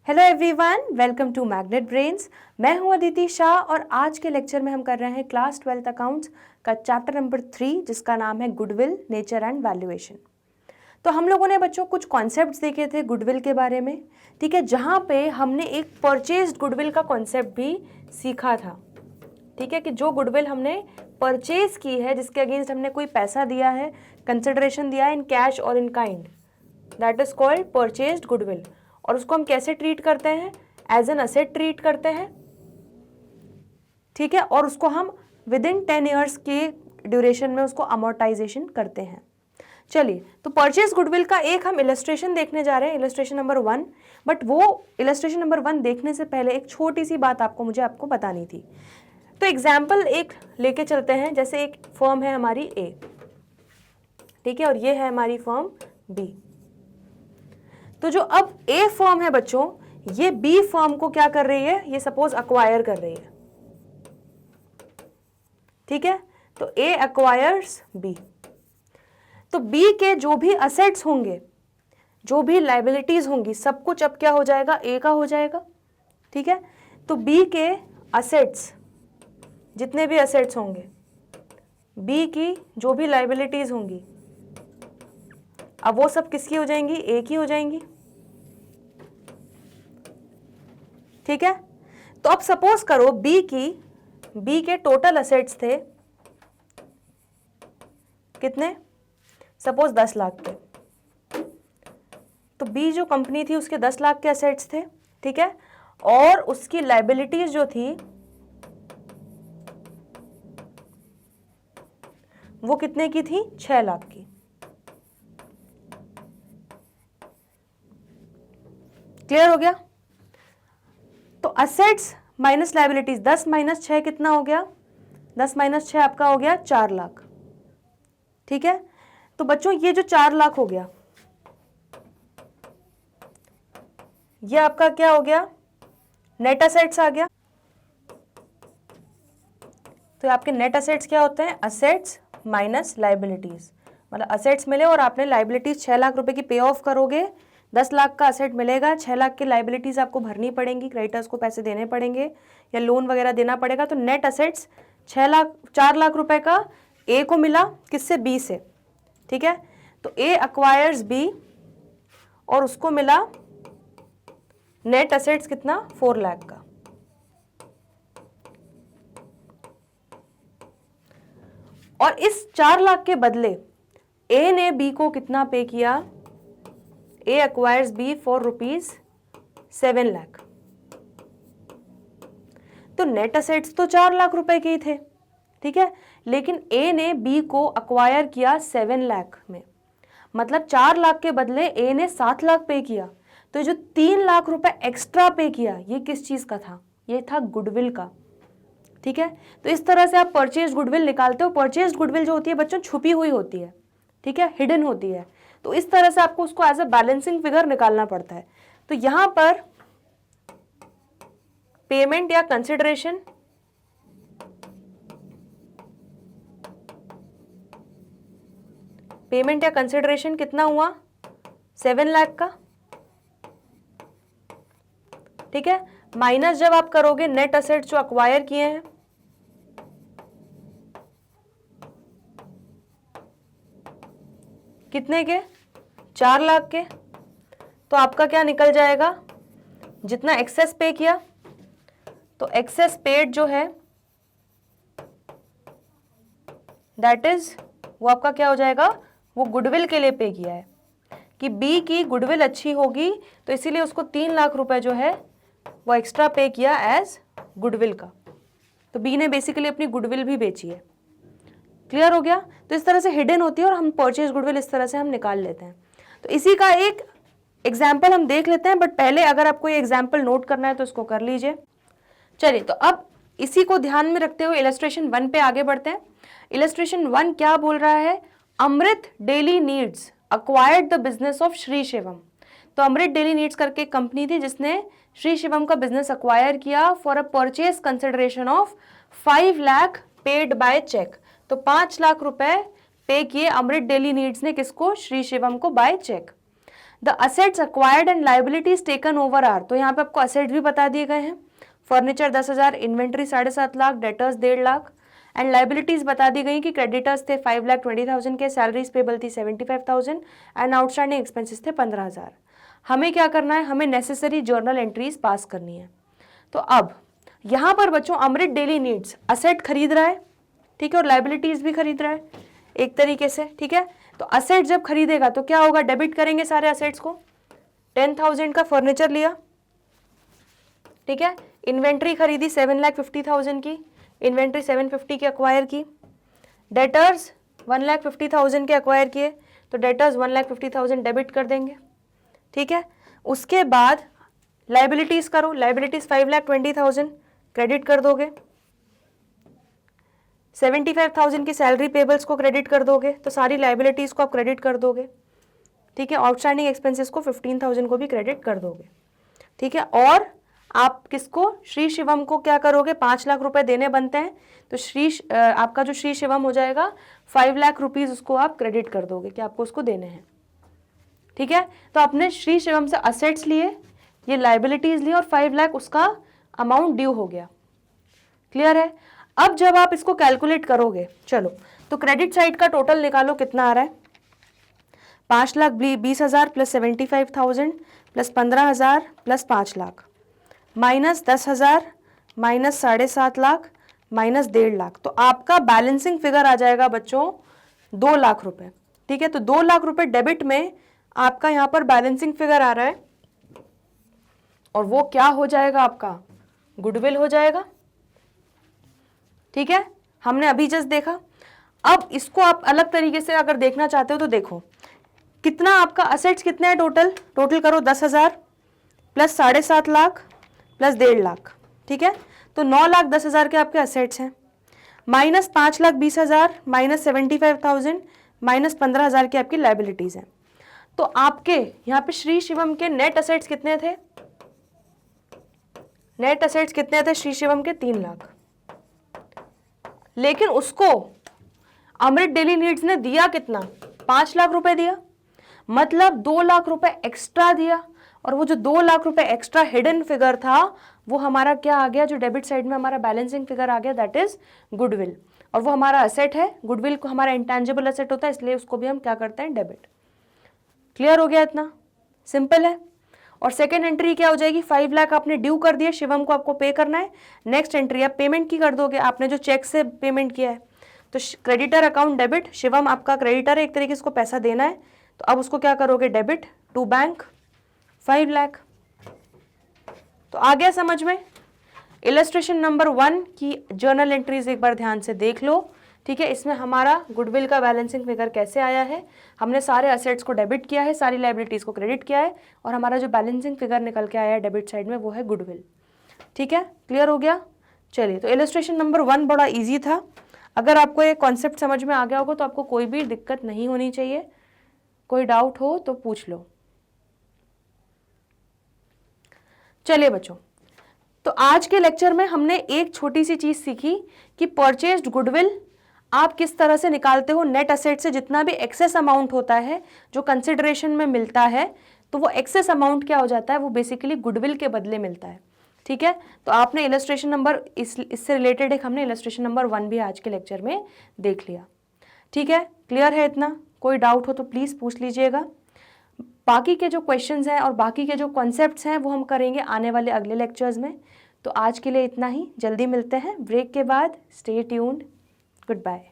Hello everyone, welcome to magnet brains. मैं हूं अदिति शाह और आज के लेक्चर में हम कर रहे हैं क्लास 12th अकाउंट्स का चैप्टर नंबर 3 जिसका नाम है गुडविल, नेचर एंड वैल्यूएशन। तो हम लोगों ने बच्चों कुछ कॉन्सेप्ट्स देखे थे गुडविल के बारे में, ठीक है, जहां पे हमने एक परचेज्ड गुडविल का कॉन्सेप्ट भी सीखा था, ठीक है, कि जो गुडविल हमने परचेज की है, जिसके अगेंस्ट हमने कोई पैसा दिया है, कंसिडरेशन दिया है इन कैश और in kind, that is called purchased goodwill. और उसको हम कैसे ट्रीट करते हैं? एज एन असेट ट्रीट करते हैं, ठीक है, और उसको हम विद इन 10 ईयर्स के ड्यूरेशन में उसको अमोर्टाइजेशन करते हैं। चलिए, तो परचेज गुडविल का एक हम इलस्ट्रेशन देखने जा रहे हैं, इलस्ट्रेशन नंबर 1। बट वो इलस्ट्रेशन नंबर 1 देखने से पहले एक छोटी सी बात आपको बतानी थी। तो एग्जाम्पल एक लेके चलते हैं। जैसे एक फर्म है हमारी ए, ठीक है, और ये है हमारी फर्म बी। तो जो अब ए फर्म है बच्चों, ये बी फर्म को क्या कर रही है? ये सपोज अक्वायर कर रही है, ठीक है। तो ए अक्वायर्स बी। तो बी के जो भी असेट्स होंगे, जो भी लाइबिलिटीज होंगी, सब कुछ अब क्या हो जाएगा? ए का हो जाएगा, ठीक है। तो बी के असेट्स, जितने भी असेट्स होंगे, बी की जो भी लाइबिलिटीज होंगी, अब वो सब किसकी हो जाएंगी? ए की हो जाएंगी, ठीक है। तो अब सपोज करो बी के टोटल असेट्स थे कितने? सपोज 10 लाख के। तो बी जो कंपनी थी उसके 10 लाख के असेट्स थे, ठीक है, और उसकी लाइबिलिटीज जो थी वो कितने की थी? 6 लाख की। क्लियर हो गया? तो असेट्स माइनस लाइबिलिटीज, 10 माइनस 6 कितना हो गया? 10 माइनस 6 आपका हो गया 4 लाख, ठीक है। तो बच्चों ये जो 4 लाख हो गया, ये आपका क्या हो गया? नेट असेट्स आ गया। तो आपके नेट असेट्स क्या होते हैं? Assets minus liabilities. मतलब असेट्स मिले और आपने लाइबिलिटीज 6 लाख रुपए की पे ऑफ करोगे, 10 लाख का असेट मिलेगा, 6 लाख की लाइबिलिटीज आपको भरनी पड़ेंगी, क्रेडिटर्स को पैसे देने पड़ेंगे या लोन वगैरह देना पड़ेगा। तो नेट असेट्स 4 लाख रुपए का ए को मिला, किससे? बी से, ठीक है। तो ए अक्वायर्स बी और उसको मिला नेट असेट्स कितना? 4 लाख का। और इस 4 लाख के बदले ए ने बी को कितना पे किया? ए अक्वायर्स बी फॉर ₹7 लाख। तो नेट असेट्स तो 4 लाख रुपए के ही थे, ठीक है, लेकिन ए ने बी को अक्वायर किया 7 लाख में। मतलब 4 लाख के बदले ए ने 7 लाख पे किया। तो जो 3 लाख रुपए एक्स्ट्रा पे किया, ये किस चीज का था? ये था गुडविल का, ठीक है। तो इस तरह से आप परचेज गुडविल निकालते हो। परचेज गुडविल जो होती है बच्चों, छुपी हुई होती है, ठीक है, हिडन होती है। तो इस तरह से आपको उसको एज अ बैलेंसिंग फिगर निकालना पड़ता है। तो यहां पर पेमेंट या कंसिडरेशन, पेमेंट या कंसिडरेशन कितना हुआ? 7 लाख का, ठीक है। माइनस जब आप करोगे नेट असेट्स जो अक्वायर किए हैं, कितने के? 4 लाख के। तो आपका क्या निकल जाएगा? जितना एक्सेस पे किया, तो एक्सेस पेड जो है दैट इज, वो आपका क्या हो जाएगा? वो गुडविल के लिए पे किया है कि बी की गुडविल अच्छी होगी, तो इसीलिए उसको 3 लाख रुपए जो है वो एक्स्ट्रा पे किया एज गुडविल का। तो बी ने बेसिकली अपनी गुडविल भी बेची है। क्लियर हो गया? तो इस तरह से हिडन होती है और हम परचेज गुडविल इस तरह से हम निकाल लेते हैं। तो इसी का एक एग्जाम्पल हम देख लेते हैं, बट पहले अगर आपको ये एग्जाम्पल नोट करना है तो इसको कर लीजिए। चलिए, तो अब इसी को ध्यान में रखते हुए इलस्ट्रेशन 1 पे आगे बढ़ते हैं। इलस्ट्रेशन 1 क्या बोल रहा है? Amrit daily needs acquired the business of Shri Shivam. तो अमृत डेली नीड्स करके कंपनी थी जिसने श्री शिवम का बिजनेस अक्वायर किया for a purchase consideration of 5 lakh paid by cheque. तो 5 लाख रुपए पे किए अमृत डेली नीड्स ने, किसको? श्री शिवम को, by cheque. The assets acquired and liabilities taken over are, तो यहाँ पे आपको असेट्स भी बता दिए गए हैं, furniture 10,000, inventory 7.5 lakh, debtors 1.5 lakh, and liabilities बता दी गई कि क्रेडिटर्स थे 5,20,000 के, सैलरीज पेबल थी 75,000 एंड आउटस्टैंडिंग एक्सपेंसेस थे 15,000। हमें क्या करना है, हमें नेसेसरी जर्नल एंट्रीज पास करनी है। तो अब यहाँ पर बच्चों अमृत डेली नीड्स असेट खरीद रहा है, ठीक है, और लाइबिलिटीज भी खरीद रहा है एक तरीके से, ठीक है। तो असेट जब खरीदेगा तो क्या होगा, डेबिट करेंगे सारे असेट्स को। 10,000 का फर्नीचर लिया, ठीक है, इन्वेंट्री खरीदी 7,50,000 की, इन्वेंट्री 750 की अक्वायर की, डेटर्स 1,50,000 के अक्वायर किए, तो डेटर्स 1,50,000 डेबिट कर देंगे, ठीक है। उसके बाद लाइबिलिटीज करो, लाइबिलिटीज 5,20,000 क्रेडिट कर दोगे, 75,000 की सैलरी पेबल्स को क्रेडिट कर दोगे, तो सारी लाइबिलिटीज को आप क्रेडिट कर दोगे, ठीक है। आउटस्टैंडिंग एक्सपेंसेस को 15,000 को भी क्रेडिट कर दोगे, ठीक है। और आप किसको, श्री शिवम को क्या करोगे, 5 लाख रुपए देने बनते हैं, तो आपका जो श्री शिवम हो जाएगा 5 लाख रुपीज उसको आप क्रेडिट कर दोगे कि आपको उसको देने हैं, ठीक है। तो आपने श्री शिवम से असेट्स लिए, ये लाइबिलिटीज लिए, और 5 लाख उसका अमाउंट ड्यू हो गया, क्लियर है। अब जब आप इसको कैलकुलेट करोगे, चलो तो क्रेडिट साइड का टोटल निकालो कितना आ रहा है, 5,20,000 plus 75,000 plus 15,000 plus 5 lakh minus 10,000 minus 7.5 lakh minus 1.5 lakh, तो आपका बैलेंसिंग फिगर आ जाएगा बच्चों 2 लाख रुपए, ठीक है। तो 2 लाख रुपए डेबिट में आपका यहाँ पर बैलेंसिंग फिगर आ रहा है, और वो क्या हो जाएगा, आपका गुडविल हो जाएगा, ठीक है। हमने अभी जस्ट देखा। अब इसको आप अलग तरीके से अगर देखना चाहते हो तो देखो कितना आपका असेट्स कितने हैं, टोटल करो 10,000 प्लस 7.5 लाख प्लस 1.5 लाख, ठीक है। तो 9,10,000 के आपके असेट्स हैं, माइनस 5,20,000 माइनस 75,000 माइनस 15,000 की आपकी लाइबिलिटीज हैं। तो आपके यहाँ पे श्री शिवम के नेट असेट्स कितने थे, नेट असेट्स कितने थे श्री शिवम के, 3 लाख, लेकिन उसको अमृत डेली नीड्स ने दिया कितना, 5 लाख रुपए दिया, मतलब 2 लाख रुपए एक्स्ट्रा दिया, और वो जो 2 लाख रुपए एक्स्ट्रा हिडन फिगर था वो हमारा क्या आ गया, जो डेबिट साइड में हमारा बैलेंसिंग फिगर आ गया, दैट इज गुडविल, और वो हमारा असेट है। गुडविल को हमारा इंटेंजिबल असेट होता है, इसलिए उसको भी हम क्या करते हैं, डेबिट। क्लियर हो गया, इतना सिंपल है। और सेकेंड एंट्री क्या हो जाएगी, 5 लाख आपने ड्यू कर दिया, शिवम को आपको पे करना है। नेक्स्ट एंट्री आप पेमेंट की कर दोगे, आपने जो चेक से पेमेंट किया है, तो क्रेडिटर अकाउंट डेबिट, शिवम आपका क्रेडिटर है, एक तरीके से उसको पैसा देना है, तो अब उसको क्या करोगे, डेबिट टू बैंक 5 लाख। तो आ गया समझ में। इलस्ट्रेशन नंबर 1 की जर्नल एंट्रीज एक बार ध्यान से देख लो, ठीक है। इसमें हमारा गुडविल का बैलेंसिंग फिगर कैसे आया है, हमने सारे असेट्स को डेबिट किया है, सारी लाइबिलिटीज को क्रेडिट किया है, और हमारा जो बैलेंसिंग फिगर निकल के आया है डेबिट साइड में वो है गुडविल, ठीक है। क्लियर हो गया। चलिए, तो इलस्ट्रेशन नंबर 1 बड़ा ईजी था। अगर आपको ये कॉन्सेप्ट समझ में आ गया होगा तो आपको कोई भी दिक्कत नहीं होनी चाहिए, कोई डाउट हो तो पूछ लो। चलिए बच्चों, तो आज के लेक्चर में हमने एक छोटी सी चीज सीखी कि परचेज्ड गुडविल आप किस तरह से निकालते हो। नेट असेट से जितना भी एक्सेस अमाउंट होता है जो कंसिडरेशन में मिलता है, तो वो एक्सेस अमाउंट क्या हो जाता है, वो बेसिकली गुडविल के बदले मिलता है, ठीक है। तो आपने इलस्ट्रेशन नंबर इससे रिलेटेड एक हमने इलस्ट्रेशन नंबर 1 भी आज के लेक्चर में देख लिया, ठीक है। क्लियर है इतना, कोई डाउट हो तो प्लीज़ पूछ लीजिएगा। बाकी के जो क्वेश्चंस हैं और बाकी के जो कॉन्सेप्ट्स हैं वो हम करेंगे आने वाले अगले लेक्चर्स में। तो आज के लिए इतना ही, जल्दी मिलते हैं ब्रेक के बाद। Stay tuned, good bye.